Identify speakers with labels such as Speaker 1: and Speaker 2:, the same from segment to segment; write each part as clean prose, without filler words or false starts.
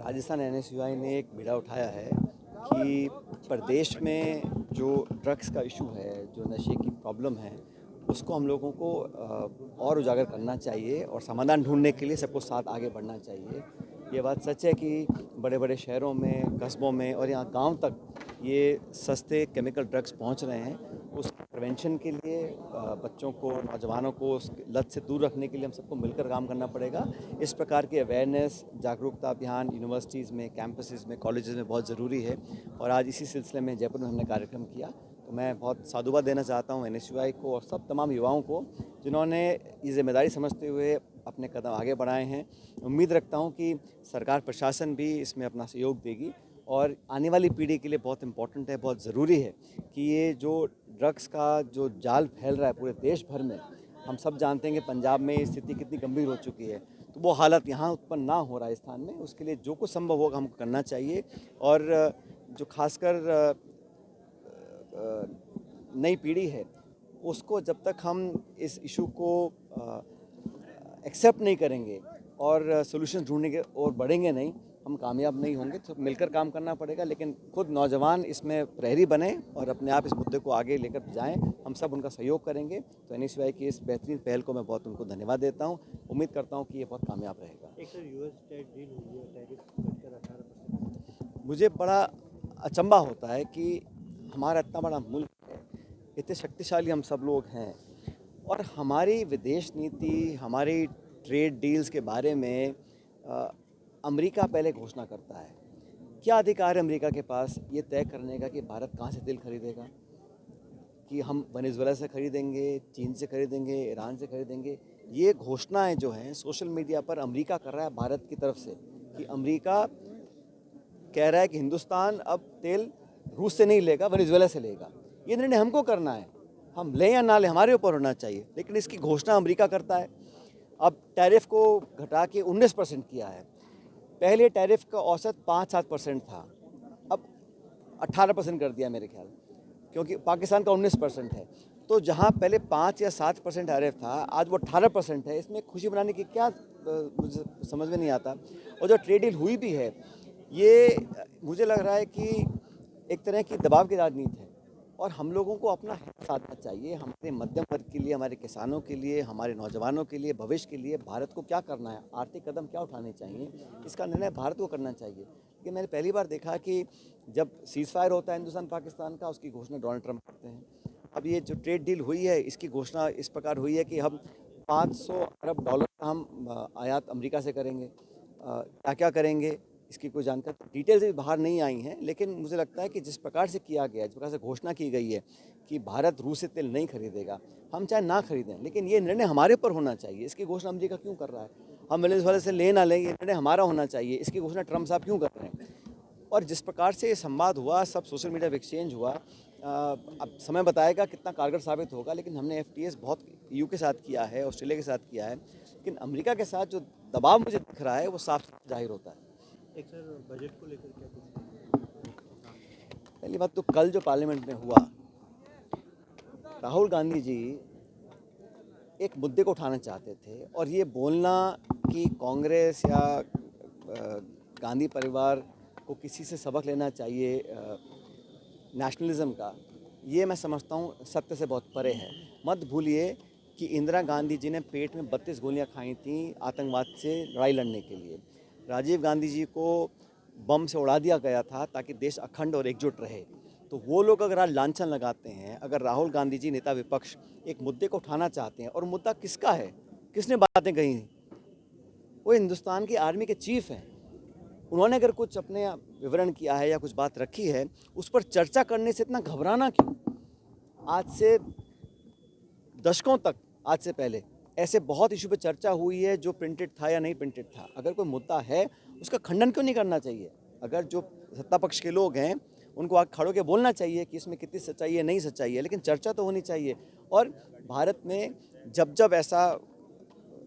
Speaker 1: Rajasthan NSUI ने एक बीड़ा उठाया है कि प्रदेश में जो ड्रग्स का इशू है, जो नशे की प्रॉब्लम है, उसको हम लोगों को और उजागर करना चाहिए और समाधान ढूंढने के लिए सबको साथ आगे बढ़ना चाहिए। ये बात सच है कि बड़े बड़े शहरों में, कस्बों में और यहाँ गांव तक ये सस्ते केमिकल ड्रग्स पहुँच रहे हैं। उस प्रिवेंशन के लिए बच्चों को, नौजवानों को उस लत से दूर रखने के लिए हम सबको मिलकर काम करना पड़ेगा। इस प्रकार के अवेयरनेस, जागरूकता अभियान यूनिवर्सिटीज़ में, कैंपसेस में, कॉलेजेस में बहुत ज़रूरी है और आज इसी सिलसिले में जयपुर में हमने कार्यक्रम किया। तो मैं बहुत साधुवाद देना चाहता हूँ एनएसयूआई को और सब तमाम युवाओं को जिन्होंने ये जिम्मेदारी समझते हुए अपने कदम आगे बढ़ाए हैं। उम्मीद रखता हूँ कि सरकार प्रशासन भी इसमें अपना सहयोग देगी और आने वाली पीढ़ी के लिए बहुत इम्पोर्टेंट है, बहुत ज़रूरी है कि ये जो ड्रग्स का जो जाल फैल रहा है पूरे देश भर में, हम सब जानते हैं कि पंजाब में स्थिति कितनी गंभीर हो चुकी है, तो वो हालत यहाँ उत्पन्न ना हो राजस्थान में, उसके लिए जो कुछ संभव होगा हमको करना चाहिए। और जो खासकर नई पीढ़ी है, उसको जब तक हम इस इशू को एक्सेप्ट नहीं करेंगे और सॉल्यूशन ढूंढने के और बढ़ेंगे नहीं, हम कामयाब नहीं होंगे। तो मिलकर काम करना पड़ेगा, लेकिन खुद नौजवान इसमें प्रहरी बने और अपने आप इस मुद्दे को आगे लेकर जाएं। हम सब उनका सहयोग करेंगे। तो एनएसयूआई की इस बेहतरीन पहल को मैं बहुत उनको धन्यवाद देता हूं। उम्मीद करता हूं कि ये बहुत कामयाब रहेगा।
Speaker 2: एक सर यूएस ट्रेड डील हुई है, टैरिफ बढ़कर 18%।
Speaker 1: मुझे बड़ा अचंभा होता है कि हमारा इतना बड़ा मुल्क है, इतने शक्तिशाली हम सब लोग हैं और हमारी विदेश नीति, हमारी ट्रेड डील्स के बारे में अमेरिका पहले घोषणा करता है। क्या अधिकार है अमेरिका के पास ये तय करने का कि भारत कहाँ से तेल खरीदेगा, कि हम वेनेजुएला से खरीदेंगे, चीन से खरीदेंगे, ईरान से खरीदेंगे। ये घोषणाएं जो हैं सोशल मीडिया पर अमेरिका कर रहा है भारत की तरफ से, कि अमेरिका कह रहा है कि हिंदुस्तान अब तेल रूस से नहीं लेगा, वेनेजुएला से लेगा। ये निर्णय हमको करना है, हम लें या ना लें हमारे ऊपर होना चाहिए, लेकिन इसकी घोषणा अमेरिका करता है। अब टैरिफ को घटा के 19% किया है। पहले टैरिफ का औसत 5-7% था, अब 18% कर दिया मेरे ख्याल, क्योंकि पाकिस्तान का 19% है। तो जहां पहले 5 या 7% टैरिफ था, आज वो 18% है। इसमें खुशी मनाने की क्या मुझे समझ में नहीं आता। और जो ट्रेड डील हुई भी है, ये मुझे लग रहा है कि एक तरह की दबाव की राजनीति है और हम लोगों को अपना हित साधना चाहिए। हमारे मध्यम वर्ग के लिए, हमारे किसानों के लिए, हमारे नौजवानों के लिए, भविष्य के लिए भारत को क्या करना है, आर्थिक कदम क्या उठाने चाहिए, इसका निर्णय भारत को करना चाहिए। लेकिन मैंने पहली बार देखा कि जब सीज़ फायर होता है हिंदुस्तान पाकिस्तान का, उसकी घोषणा डोनाल्ड ट्रंप करते हैं। अब ये जो ट्रेड डील हुई है, इसकी घोषणा इस प्रकार हुई है कि हम $500 अरब का हम आयात अमेरिका से करेंगे। क्या क्या करेंगे इसकी कोई जानकारी तो डिटेल्स भी बाहर नहीं आई हैं, लेकिन मुझे लगता है कि जिस प्रकार से किया गया, जिस प्रकार से घोषणा की गई है कि भारत रूस से तेल नहीं खरीदेगा, हम चाहे ना खरीदें, लेकिन ये निर्णय हमारे ऊपर होना चाहिए। इसकी घोषणा अमेरिका क्यों कर रहा है? हम वेनेजुएला से ले ना लें, ये निर्णय हमारा होना चाहिए। इसकी घोषणा ट्रंप साहब क्यों कर रहे हैं? और जिस प्रकार से ये संवाद हुआ, सब सोशल मीडिया पर एक्सचेंज हुआ, अब समय बताएगा कितना कारगर साबित होगा। लेकिन हमने FTAs बहुत EU के साथ किया है, ऑस्ट्रेलिया के साथ किया है, लेकिन अमेरिका के साथ जो दबाव मुझे दिख रहा है वो साफ जाहिर होता है।
Speaker 2: एक सर बजट को लेकर क्या कुछ?
Speaker 1: पहली बात तो कल जो पार्लियामेंट में हुआ, राहुल गांधी जी एक मुद्दे को उठाना चाहते थे और ये बोलना कि कांग्रेस या गांधी परिवार को किसी से सबक लेना चाहिए नेशनलिज्म का, ये मैं समझता हूँ सत्य से बहुत परे है। मत भूलिए कि इंदिरा गांधी जी ने पेट में 32 गोलियां खाई थी आतंकवाद से लड़ाई लड़ने के लिए। राजीव गांधी जी को बम से उड़ा दिया गया था ताकि देश अखंड और एकजुट रहे। तो वो लोग अगर आज लांछन लगाते हैं, अगर राहुल गांधी जी नेता विपक्ष एक मुद्दे को उठाना चाहते हैं, और मुद्दा किसका है, किसने बातें कही, वो हिंदुस्तान की आर्मी के चीफ हैं, उन्होंने अगर कुछ अपने विवरण किया है या कुछ बात रखी है, उस पर चर्चा करने से इतना घबराना क्यों? आज से दशकों तक, आज से पहले ऐसे बहुत इशू पे चर्चा हुई है जो प्रिंटेड था या नहीं प्रिंटेड था। अगर कोई मुद्दा है उसका खंडन क्यों नहीं करना चाहिए? अगर जो सत्ता पक्ष के लोग हैं उनको आगे खड़ो के बोलना चाहिए कि इसमें कितनी सच्चाई है, नहीं सच्चाई है, लेकिन चर्चा तो होनी चाहिए। और भारत में जब जब ऐसा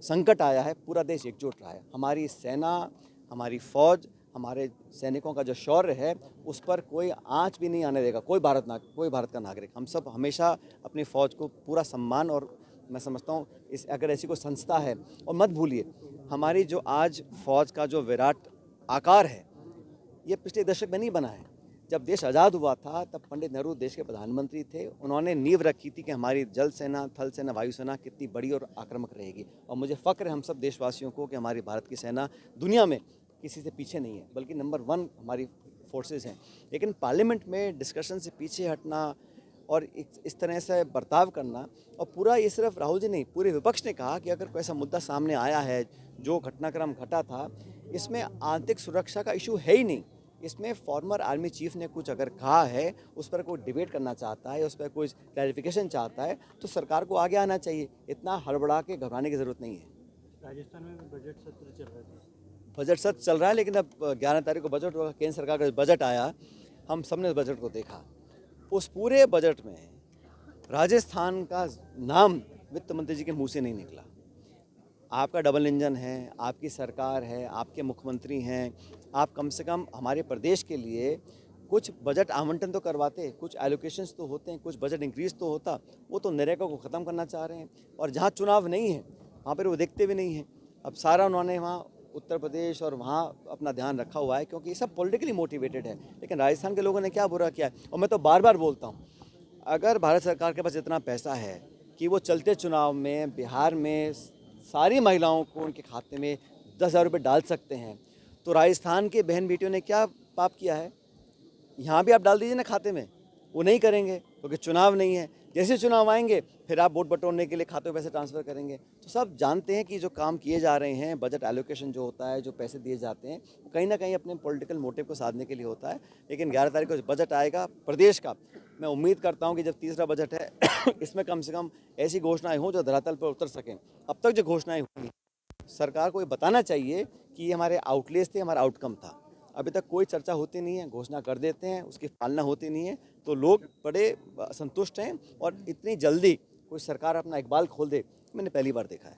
Speaker 1: संकट आया है, पूरा देश एकजुट रहा है। हमारी सेना, हमारी फौज, हमारे सैनिकों का जो शौर्य है, उस पर कोई आंच भी नहीं आने देगा कोई भारत का नागरिक। हम सब हमेशा अपनी फ़ौज को पूरा सम्मान, और मैं समझता हूँ इस अगर ऐसी कोई संस्था है, और मत भूलिए हमारी जो आज फ़ौज का जो विराट आकार है, ये पिछले दशक में नहीं बना है। जब देश आज़ाद हुआ था तब पंडित नेहरू देश के प्रधानमंत्री थे। उन्होंने नींव रखी थी कि हमारी जल सेना, थल सेना, वायु सेना कितनी बड़ी और आक्रामक रहेगी। और मुझे फ़ख्र है हम सब देशवासियों को कि हमारी भारत की सेना दुनिया में किसी से पीछे नहीं है, बल्कि नंबर 1 हमारी फोर्सेस हैं। लेकिन पार्लियामेंट में डिस्कशन से पीछे हटना और इस तरह से बर्ताव करना, और पूरा ये सिर्फ राहुल जी नहीं, पूरे विपक्ष ने कहा कि अगर कोई ऐसा मुद्दा सामने आया है, जो घटनाक्रम घटा था, इसमें आंतरिक सुरक्षा का इशू है ही नहीं। इसमें फॉर्मर आर्मी चीफ ने कुछ अगर कहा है, उस पर कोई डिबेट करना चाहता है, उस पर कोई क्लैरिफिकेशन चाहता है, तो सरकार को आगे आना चाहिए। इतना हड़बड़ा के घबराने की ज़रूरत नहीं है।
Speaker 2: राजस्थान में भी बजट सत्र चल रहा था।
Speaker 1: बजट सत्र चल रहा है, लेकिन अब 11 तारीख को बजट होगा। केंद्र सरकार का बजट आया, हम सब ने बजट को देखा। उस पूरे बजट में राजस्थान का नाम वित्त मंत्री जी के मुंह से नहीं निकला। आपका डबल इंजन है, आपकी सरकार है, आपके मुख्यमंत्री हैं, आप कम से कम हमारे प्रदेश के लिए कुछ बजट आवंटन तो करवाते, कुछ एलोकेशंस तो होते हैं, कुछ बजट इंक्रीज तो होता। वो तो नरेगा को ख़त्म करना चाह रहे हैं, और जहाँ चुनाव नहीं है वहाँ पर वो देखते भी नहीं हैं। अब सारा उन्होंने वहाँ उत्तर प्रदेश और वहाँ अपना ध्यान रखा हुआ है, क्योंकि ये सब पॉलिटिकली मोटिवेटेड है। लेकिन राजस्थान के लोगों ने क्या बुरा किया है? और मैं तो बार बार बोलता हूँ, अगर भारत सरकार के पास इतना पैसा है कि वो चलते चुनाव में बिहार में सारी महिलाओं को उनके खाते में 10,000 रुपये डाल सकते हैं, तो राजस्थान के बहन बेटियों ने क्या पाप किया है? यहाँ भी आप डाल दीजिए ना खाते में। वो नहीं करेंगे क्योंकि चुनाव नहीं है। जैसे चुनाव आएंगे फिर आप वोट बटोरने के लिए खाते में पैसे ट्रांसफ़र करेंगे। तो सब जानते हैं कि जो काम किए जा रहे हैं, बजट एलोकेशन जो होता है, जो पैसे दिए जाते हैं, वो कहीं ना कहीं अपने पॉलिटिकल मोटिव को साधने के लिए होता है। लेकिन 11 तारीख को बजट आएगा प्रदेश का, मैं उम्मीद करता हूँ कि जब तीसरा बजट है इसमें कम से कम ऐसी घोषणाएँ हों जो धरातल पर उतर सकें। अब तक जो घोषणाएँ हुई, सरकार को ये बताना चाहिए कि ये हमारे आउटलेस थे, हमारा आउटकम था। अभी तक कोई चर्चा होती नहीं है, घोषणा कर देते हैं, उसकी पालना होती नहीं है, तो लोग बड़े असंतुष्ट हैं। और इतनी जल्दी कोई सरकार अपना इकबाल खोल दे, मैंने पहली बार देखा है।